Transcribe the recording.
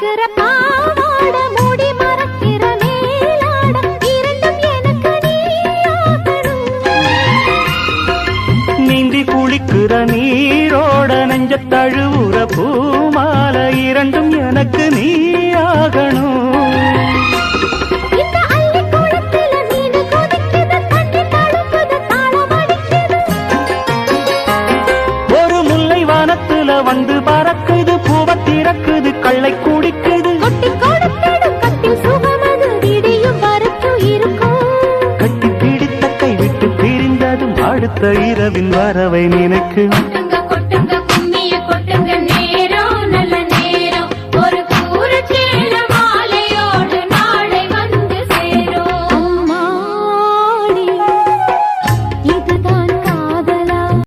மறக்கிற பாவாட மூடி மறக்கிற மேலாட இரண்டும் எனக்கு நீயாகணும். நீந்தி குளிக்கிற நீரோட நெஞ்ச தழுவுற பூமால இரண்டும் எனக்கு நீயாகணும். ஒரு முல்லை வானத்துல வந்து பறக்குது பூவ திறக்குது கள்ளை குடிக்குது. கட்டி பிடித்த கை விட்டு பிரிந்ததும் அடுத்த இரவின் வரவை நினைக்கும்.